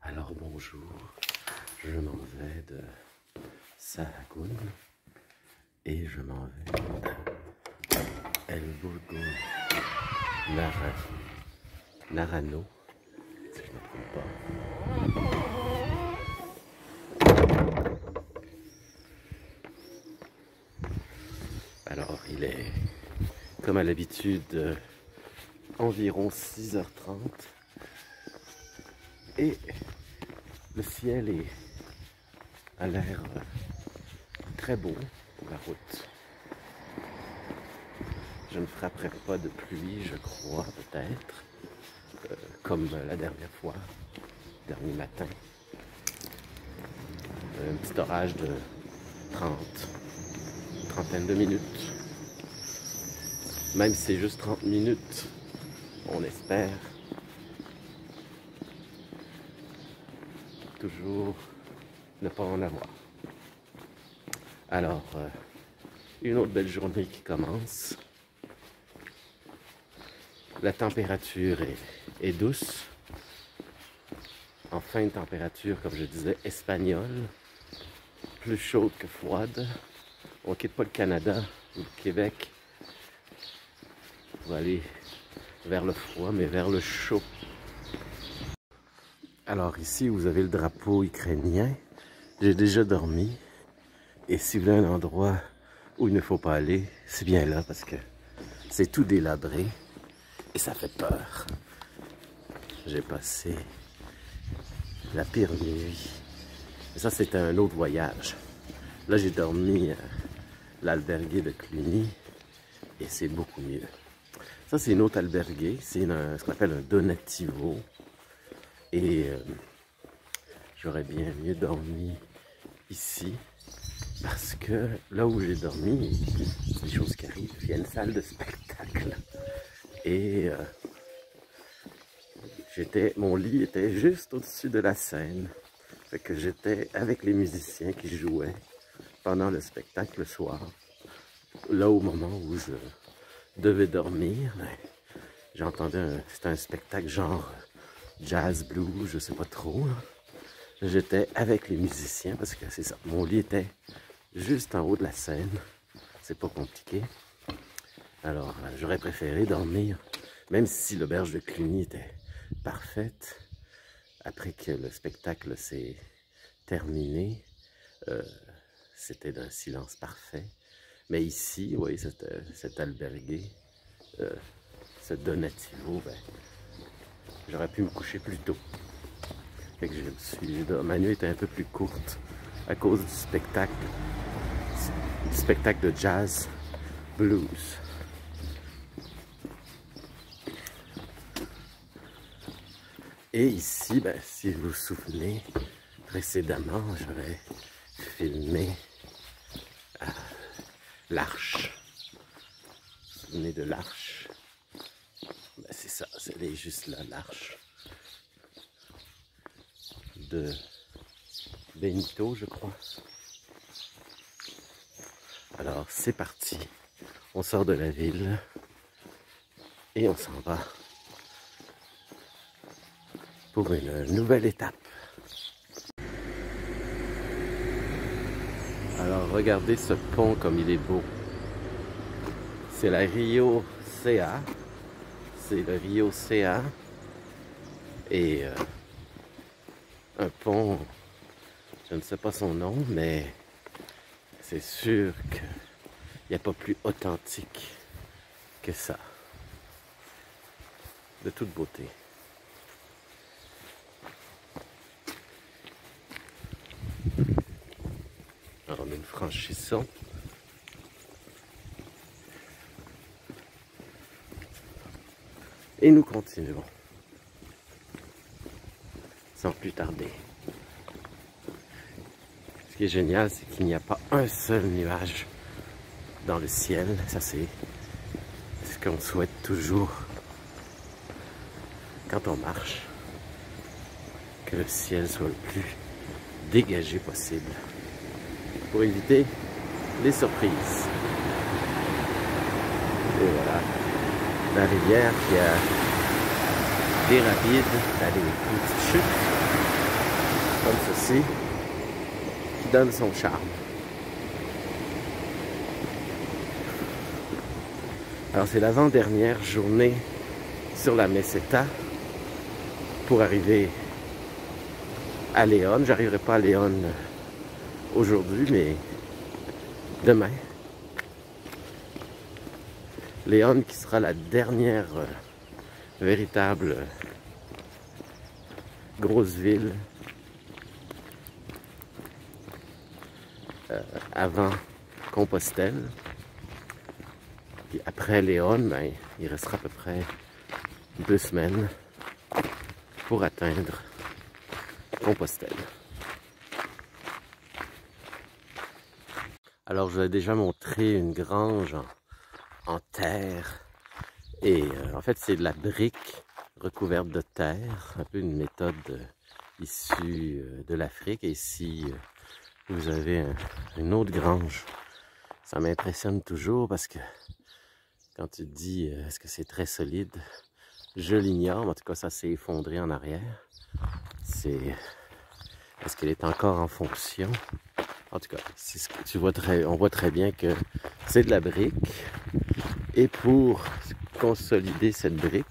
Alors bonjour, je m'en vais de Sahagún et je m'en vais à El Burgo Naranjo, si je ne me trompe pas. Alors il est, comme à l'habitude, environ 6h30 et le ciel a l'air très beau pour la route. Je ne frapperai pas de pluie, je crois, peut-être, comme la dernière fois, dernier matin. Un petit orage de 30 de minutes. Même si c'est juste 30 minutes, on espère toujours ne pas en avoir. Alors, une autre belle journée qui commence. La température est douce. Enfin, une température, comme je disais, espagnole. Plus chaude que froide. On ne quitte pas le Canada ou le Québec pour aller vers le froid, mais vers le chaud. Alors ici, vous avez le drapeau ukrainien. J'ai déjà dormi. Et si vous voulez un endroit où il ne faut pas aller, c'est bien là parce que c'est tout délabré et ça fait peur. J'ai passé la pire nuit. Et ça, c'était un autre voyage. Là, j'ai dormi à l'albergue de Cluny et c'est beaucoup mieux. Ça, c'est une autre albergue. C'est ce qu'on appelle un donativo. Et j'aurais bien mieux dormi ici parce que là où j'ai dormi, c'est des choses qui arrivent. Il y a une salle de spectacle et mon lit était juste au-dessus de la scène. Fait que j'étais avec les musiciens qui jouaient pendant le spectacle le soir. Là, au moment où je devais dormir, j'entendais c'était un spectacle genre jazz, blues, je sais pas trop. J'étais avec les musiciens parce que c'est ça. Mon lit était juste en haut de la scène. C'est pas compliqué. Alors, j'aurais préféré dormir, même si l'auberge de Cluny était parfaite. Après que le spectacle s'est terminé, c'était d'un silence parfait. Mais ici, vous voyez, cet albergue, ce donativo, j'aurais pu me coucher plus tôt. Fait que ma nuit était un peu plus courte à cause du spectacle de jazz blues. Et ici, si vous vous souvenez, précédemment, j'avais filmé l'arche. Vous vous souvenez de l'arche? C'est ça, elle est juste là, l'arche de Benito, je crois. Alors, c'est parti. On sort de la ville et on s'en va pour une nouvelle étape. Alors, regardez ce pont comme il est beau. C'est la Rio Cea. C'est le Rio Cea. Et un pont, je ne sais pas son nom, mais c'est sûr qu'il n'y a pas plus authentique que ça. De toute beauté. Alors nous le franchissons. Et nous continuons. Sans plus tarder. Ce qui est génial, c'est qu'il n'y a pas un seul nuage dans le ciel. Ça, c'est ce qu'on souhaite toujours quand on marche. Que le ciel soit le plus dégagé possible pour éviter les surprises. Et voilà, la rivière qui a des rapides, des petites chutes. comme ceci, qui donne son charme. Alors c'est l'avant-dernière journée sur la Meseta pour arriver à Léon. J'arriverai pas à Léon aujourd'hui, mais demain. Léon qui sera la dernière véritable grosse ville avant Compostelle. Puis après Léon, ben, il restera à peu près 2 semaines pour atteindre Compostelle. Alors je vous ai déjà montré une grange en terre et en fait c'est de la brique recouverte de terre, un peu une méthode issue de l'Afrique. Et ici vous avez une autre grange. Ça m'impressionne toujours parce que quand tu te dis est-ce que c'est très solide, je l'ignore. En tout cas, ça s'est effondré en arrière. Est-ce qu'elle est encore en fonction? En tout cas, ce que tu vois on voit très bien que c'est de la brique. Et pour consolider cette brique,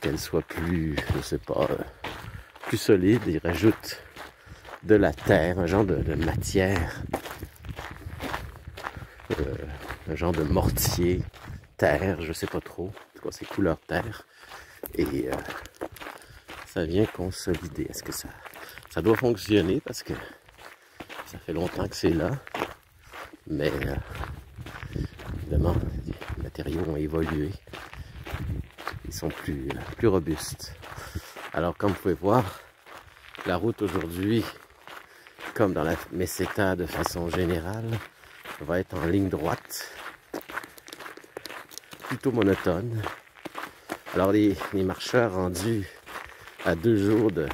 qu'elle soit plus, je sais pas, plus solide, ils rajoutent de la terre, un genre de matière, un genre de mortier, terre, je sais pas trop. En tout cas, c'est couleur terre. Et ça vient consolider. Est-ce que ça doit fonctionner parce que ça fait longtemps que c'est là. Mais évidemment, les matériaux ont évolué. Ils sont plus robustes. Alors, comme vous pouvez voir, la route aujourd'hui, comme dans la Meseta de façon générale, va être en ligne droite, plutôt monotone. Alors les marcheurs rendus à 2 jours de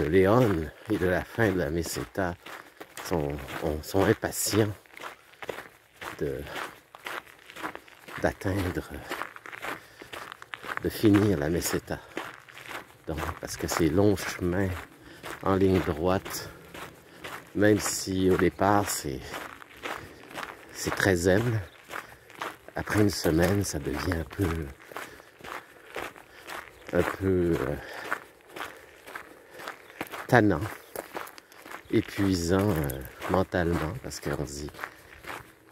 Léon et de la fin de la Meseta sont impatients d'atteindre, de finir la Meseta. Donc, parce que ces longs chemins en ligne droite, même si au départ c'est très zen, après une semaine ça devient un peu tannant, épuisant mentalement, parce qu'on se dit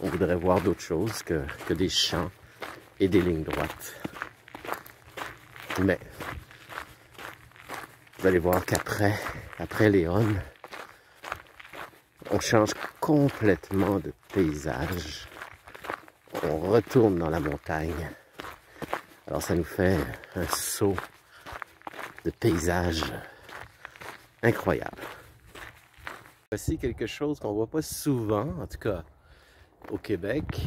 on voudrait voir d'autres choses que des champs et des lignes droites. Mais vous allez voir qu'après Léon, on change complètement de paysage. On retourne dans la montagne. Alors ça nous fait un saut de paysage incroyable. Voici quelque chose qu'on ne voit pas souvent, en tout cas au Québec.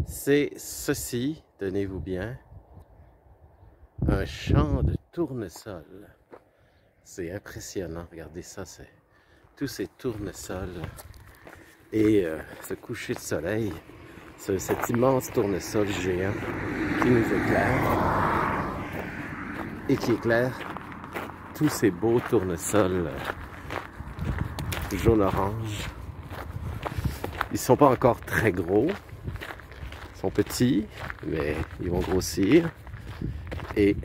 C'est ceci, tenez-vous bien, un champ de tournesol. C'est impressionnant, regardez ça, c'est tous ces tournesols et ce coucher de soleil, cet immense tournesol géant qui nous éclaire et qui éclaire tous ces beaux tournesols jaune-orange. Ils sont pas encore très gros, ils sont petits, mais ils vont grossir et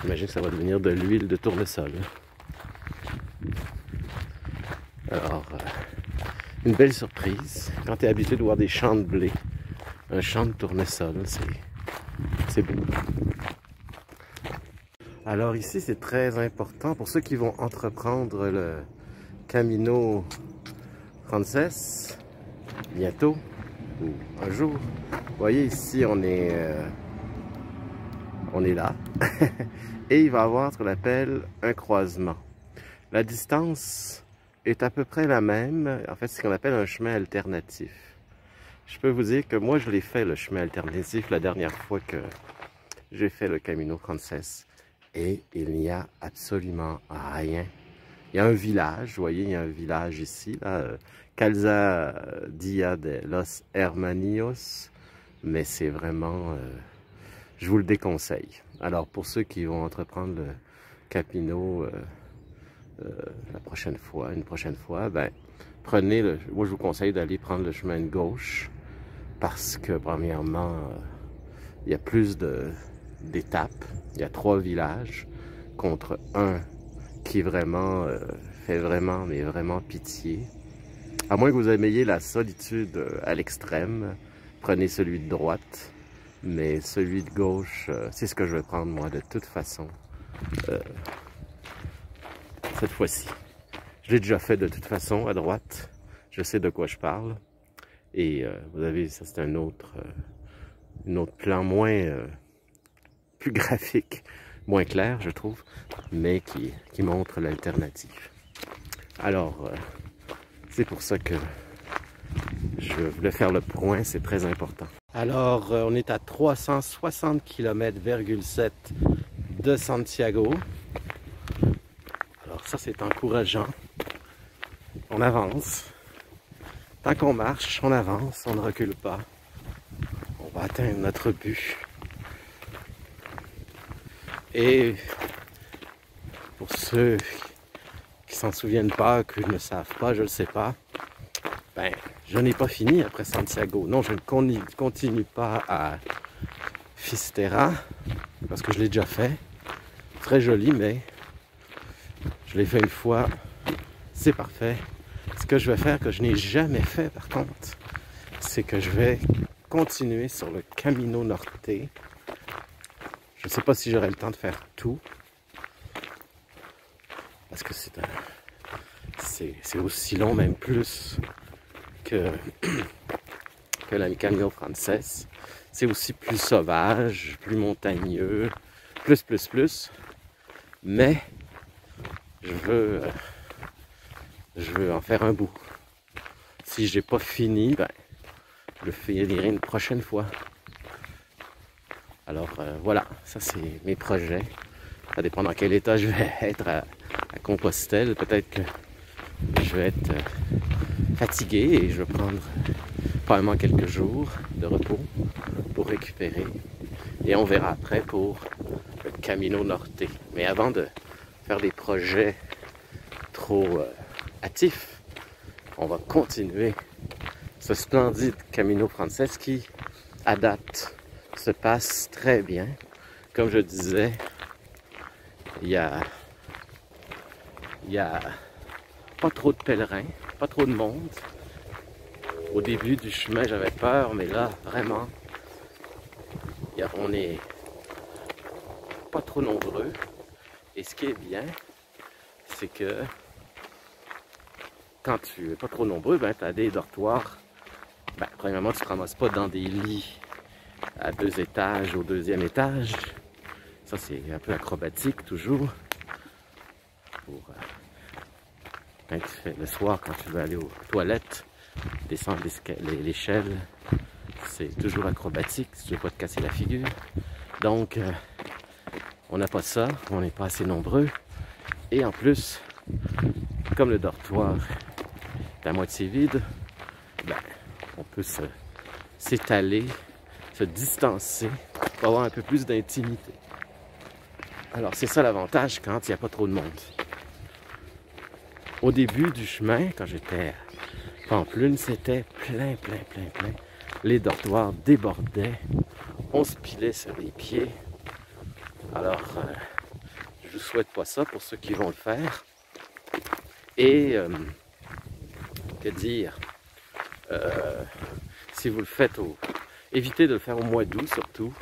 j'imagine que ça va devenir de l'huile de tournesol. Alors, une belle surprise. Quand tu es habitué de voir des champs de blé, un champ de tournesol, c'est beau. Alors ici, c'est très important pour ceux qui vont entreprendre le Camino Frances bientôt ou un jour. Vous voyez ici, on est là et il va y avoir ce qu'on appelle un croisement. La distance est à peu près la même. En fait, c'est ce qu'on appelle un chemin alternatif. Je peux vous dire que moi, je l'ai fait, le chemin alternatif, la dernière fois que j'ai fait le Camino Frances. Et il n'y a absolument rien. Il y a un village, vous voyez, il y a un village ici, là, Calzadilla de los Hermanos. Mais c'est vraiment... je vous le déconseille. Alors, pour ceux qui vont entreprendre le Camino la prochaine fois, une prochaine fois, ben, prenez le... Moi, je vous conseille d'aller prendre le chemin de gauche parce que, premièrement, il y a plus d'étapes. Il y a 3 villages contre un qui vraiment fait vraiment, mais vraiment pitié. À moins que vous aimiez la solitude à l'extrême, prenez celui de droite. Mais celui de gauche, c'est ce que je vais prendre moi de toute façon. Cette fois-ci. Je l'ai déjà fait de toute façon à droite. Je sais de quoi je parle. Et vous avez, ça c'est un autre plan moins, plus graphique, moins clair je trouve, mais qui montre l'alternative. Alors, c'est pour ça que je voulais faire le point, c'est très important. Alors, on est à 360 km,7 de Santiago. Alors ça, c'est encourageant. On avance. Tant qu'on marche, on avance, on ne recule pas. On va atteindre notre but. Et pour ceux qui s'en souviennent pas, qui ne savent pas, je ne sais pas, ben, je n'ai pas fini après Santiago. Non, je ne continue pas à Fisterra, parce que je l'ai déjà fait. Très joli, mais je l'ai fait une fois. C'est parfait. Ce que je vais faire, que je n'ai jamais fait par contre, c'est que je vais continuer sur le Camino Norte. Je ne sais pas si j'aurai le temps de faire tout. Parce que c'est aussi long, même plus que la Camino Frances. C'est aussi plus sauvage, plus montagneux, plus. Mais je veux en faire un bout. Si j'ai pas fini, ben, je le finirai une prochaine fois. Alors voilà, ça c'est mes projets. Ça dépend dans quel état je vais être à Compostelle. Peut-être que je vais être fatigué et je vais prendre probablement quelques jours de repos pour récupérer. Et on verra après pour le Camino Norte. Mais avant de faire des projets trop hâtifs, on va continuer ce splendide Camino Frances qui, à date, se passe très bien. Comme je disais, il y a pas trop de pèlerins, pas trop de monde. Au début du chemin, j'avais peur, mais là, vraiment, on est pas trop nombreux. Et ce qui est bien, c'est que quand tu es pas trop nombreux, ben, tu as des dortoirs. Ben, premièrement, tu ne te ramasses pas dans des lits à 2 étages au 2e étage. Ça, c'est un peu acrobatique toujours. Pour, quand tu fais le soir, quand tu veux aller aux toilettes, descendre l'échelle, c'est toujours acrobatique si tu ne veux pas te casser la figure. Donc, on n'a pas ça, on n'est pas assez nombreux. Et en plus, comme le dortoir est à moitié vide, ben, on peut s'étaler, se distancer pour avoir un peu plus d'intimité. Alors c'est ça l'avantage quand il n'y a pas trop de monde. Au début du chemin, quand j'étais à Pamplune, c'était plein. Les dortoirs débordaient, on se pilait sur les pieds. Alors, je ne vous souhaite pas ça pour ceux qui vont le faire. Et, que dire, si vous le faites, évitez de le faire au mois d'août surtout.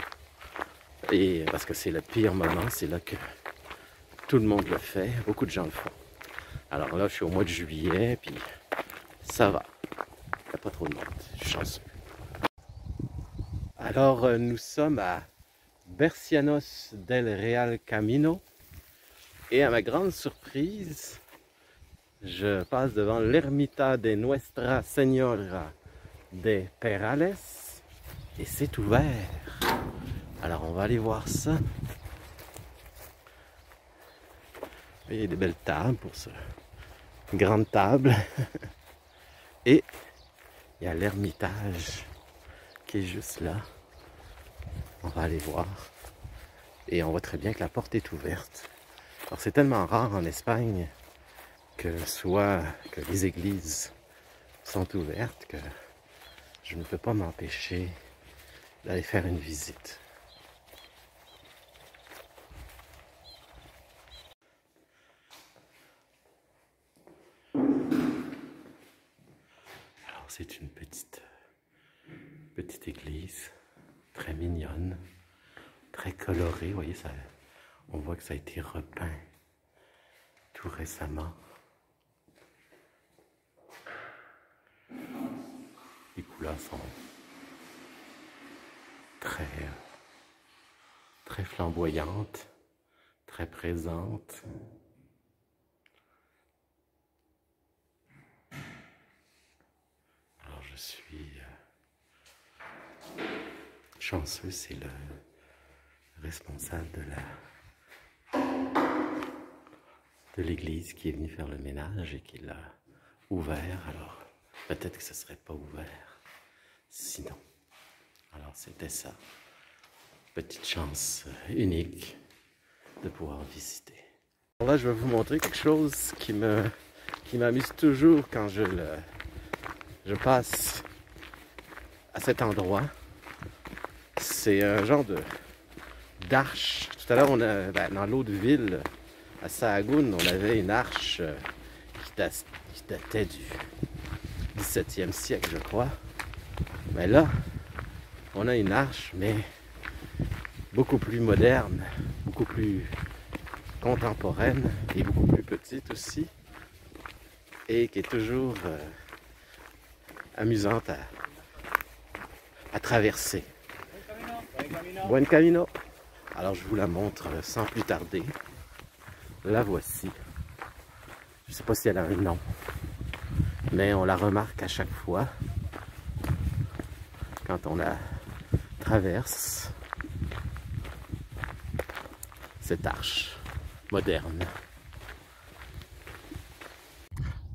Et parce que c'est le pire moment, c'est là que tout le monde le fait, beaucoup de gens le font. Alors là, je suis au mois de juillet, puis ça va. Il n'y a pas trop de monde, je suis chanceux. Alors, nous sommes à Bercianos del Real Camino. Et à ma grande surprise, je passe devant l'Ermita de Nuestra Señora de Perales. Et c'est ouvert. Alors, on va aller voir ça. Il y a des belles tables pour ça. Une grande table. Et il y a l'ermitage qui est juste là. On va aller voir. Et on voit très bien que la porte est ouverte. Alors c'est tellement rare en Espagne que soit que les églises sont ouvertes, que je ne peux pas m'empêcher d'aller faire une visite. Alors c'est une petite église, très mignonne, très colorée. Vous voyez, ça, on voit que ça a été repeint tout récemment. Les couleurs sont très flamboyantes, très présentes. Alors je suis chanceux, c'est le responsable de l'église qui est venu faire le ménage et qui l'a ouvert. Alors peut-être que ce ne serait pas ouvert sinon. Alors c'était ça, petite chance unique de pouvoir visiter. Alors là je vais vous montrer quelque chose qui m'amuse toujours quand je passe à cet endroit. C'est un genre d'arche. Tout à l'heure, dans l'autre ville, à Sahagún, on avait une arche qui datait du 17e siècle, je crois. Mais là, on a une arche, mais beaucoup plus moderne, beaucoup plus contemporaine et beaucoup plus petite aussi. Et qui est toujours amusante à traverser. Buen camino. Alors je vous la montre sans plus tarder. La voici. Je ne sais pas si elle a un nom, mais on la remarque à chaque fois quand on la traverse, cette arche moderne.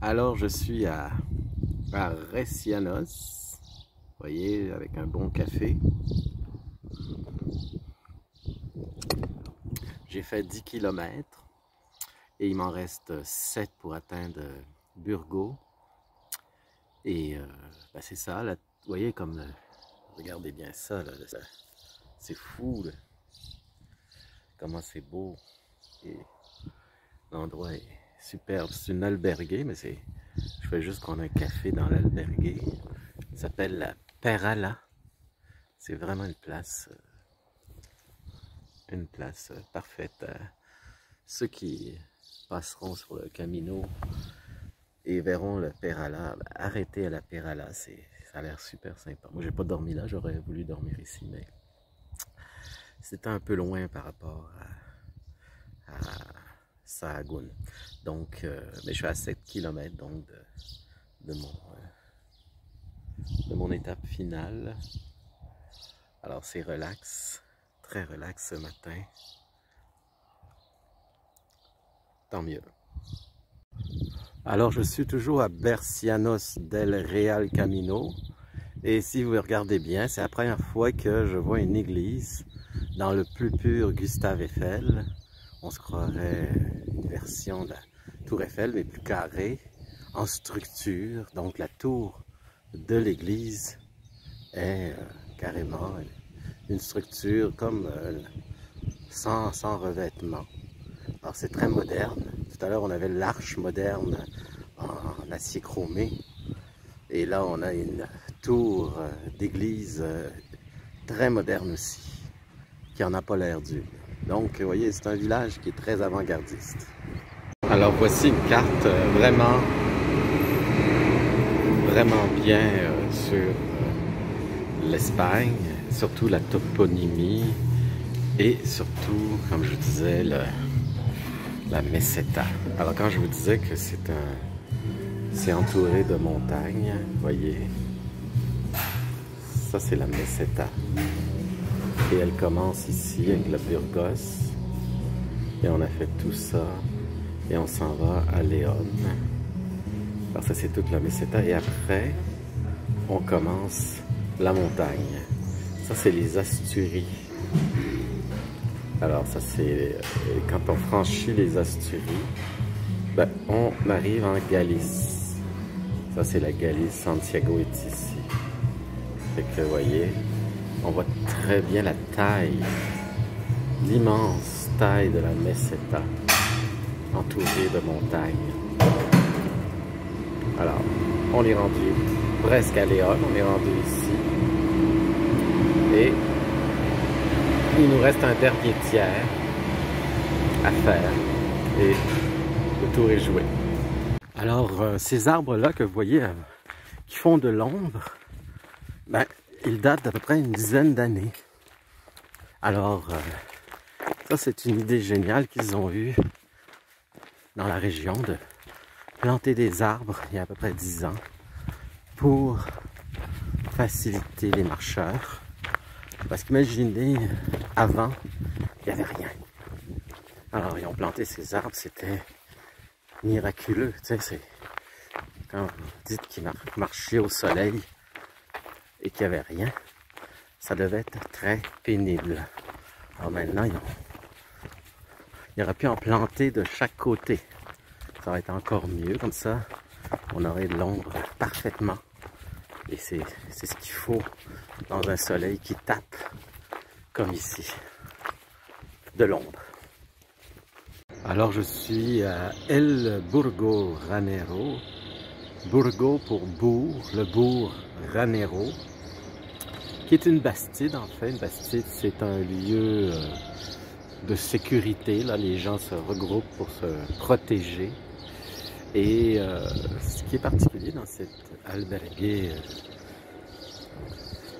Alors je suis à Recianos, vous voyez, avec un bon café. J'ai fait 10 km et il m'en reste 7 pour atteindre Burgos. Et c'est ça, là, vous voyez comme, regardez bien ça, c'est fou, là. Comment c'est beau. Et l'endroit est superbe, c'est une albergue, mais je fais juste prendre un café dans l'albergue. Ça s'appelle la Perala. C'est vraiment une place parfaite. Ceux qui passeront sur le Camino et verront le Perala, arrêtez à la Perala, ça a l'air super sympa. Moi, j'ai pas dormi là, j'aurais voulu dormir ici, mais c'était un peu loin par rapport à Sahagún. Donc, mais je suis à 7 km donc de mon étape finale. Alors c'est relax, très relax ce matin. Tant mieux. Alors je suis toujours à Bercianos del Real Camino. Et si vous regardez bien, c'est la première fois que je vois une église dans le plus pur Gustave Eiffel. On se croirait une version de la tour Eiffel, mais plus carrée, en structure. Donc la tour de l'église est carrément une structure comme sans revêtement. Alors c'est très moderne. Tout à l'heure on avait l'arche moderne en acier chromé. Et là on a une tour d'église très moderne aussi, qui en a pas l'air d'une. Donc vous voyez, c'est un village qui est très avant-gardiste. Alors voici une carte vraiment bien sur l'Espagne, surtout la toponymie et surtout, comme je vous disais, la meseta. Alors quand je vous disais que c'est entouré de montagnes, vous voyez, ça c'est la meseta. Et elle commence ici avec le Burgos. Et on a fait tout ça. Et on s'en va à Léon. Alors ça c'est toute la meseta. Et après, on commence la montagne. Ça c'est les Asturies. Alors ça c'est quand on franchit les Asturies, Ben, on arrive en Galice. Ça, c'est la Galice. Santiago est ici. Fait que, vous voyez, on voit très bien la taille, l'immense taille de la Meseta, entourée de montagnes. Alors, on est rendu presque à Léon, on est rendu ici. Et il nous reste un dernier tiers à faire. Et le tour est joué. Alors, ces arbres-là que vous voyez, qui font de l'ombre, ben, ils datent d'à peu près une dizaine d'années. Alors, ça c'est une idée géniale qu'ils ont eue dans la région de planter des arbres il y a à peu près 10 ans pour faciliter les marcheurs. Parce qu'imaginez, avant, il n'y avait rien. Alors, ils ont planté ces arbres, c'était miraculeux. Tu sais, c'est quand vous dites qu'ils marchaient au soleil et qu'il n'y avait rien, ça devait être très pénible. Alors maintenant, il aurait pu en planter de chaque côté. Ça aurait été encore mieux, comme ça, on aurait de l'ombre parfaitement. Et c'est ce qu'il faut dans un soleil qui tape, comme ici, de l'ombre. Alors je suis à El Burgo Ranero. Burgo pour bourg, le bourg Ranero, qui est une bastide en fait. Une bastide, c'est un lieu de sécurité. Là, les gens se regroupent pour se protéger. Et ce qui est particulier dans cet albergue,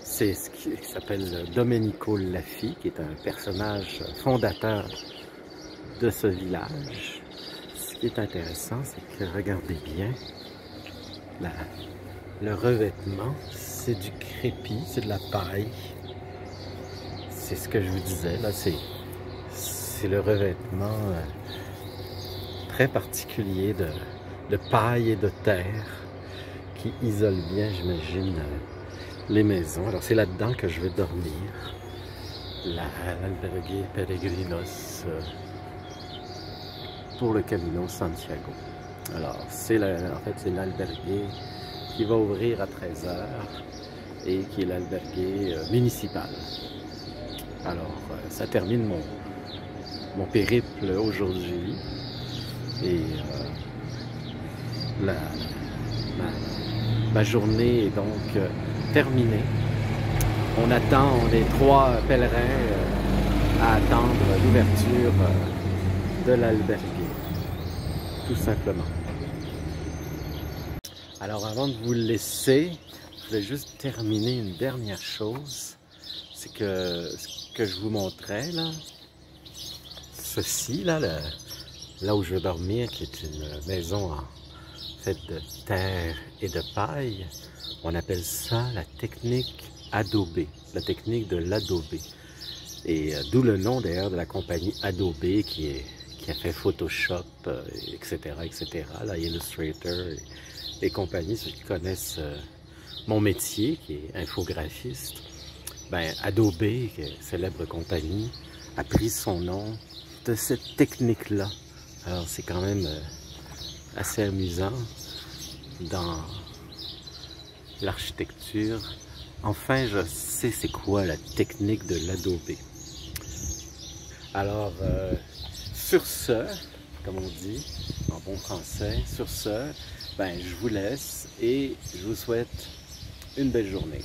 c'est ce qui s'appelle Domenico Laffi, qui est un personnage fondateur de ce village. Ce qui est intéressant, c'est que, regardez bien, le revêtement, c'est du crépi, c'est de la paille. C'est ce que je vous disais, là, c'est le revêtement très particulier de paille et de terre qui isole bien, j'imagine, les maisons. Alors c'est là-dedans que je vais dormir. L'albergue Peregrinos pour le Camino Santiago. Alors c'est en fait c'est l'albergue qui va ouvrir à 13 h et qui est l'albergue municipal. Alors ça termine mon périple aujourd'hui et ma journée est donc terminée. On attend, on est 3 pèlerins à attendre l'ouverture de l'albergue, tout simplement. Alors avant de vous laisser, je vais juste terminer une dernière chose. C'est que ce que je vous montrais là, ceci là, là où je vais dormir, qui est une maison faite de terre et de paille, on appelle ça la technique Adobe, la technique de l'Adobe. Et d'où le nom d'ailleurs de la compagnie Adobe qui a fait Photoshop, etc., etc., là, Illustrator et compagnie, ceux qui connaissent mon métier, qui est infographiste. Ben, Adobe, qui est une célèbre compagnie, a pris son nom de cette technique-là. Alors c'est quand même assez amusant dans l'architecture. Enfin, je sais c'est quoi la technique de l'Adobe. Alors, sur ce, comme on dit en bon français, sur ce, ben, je vous laisse et je vous souhaite une belle journée.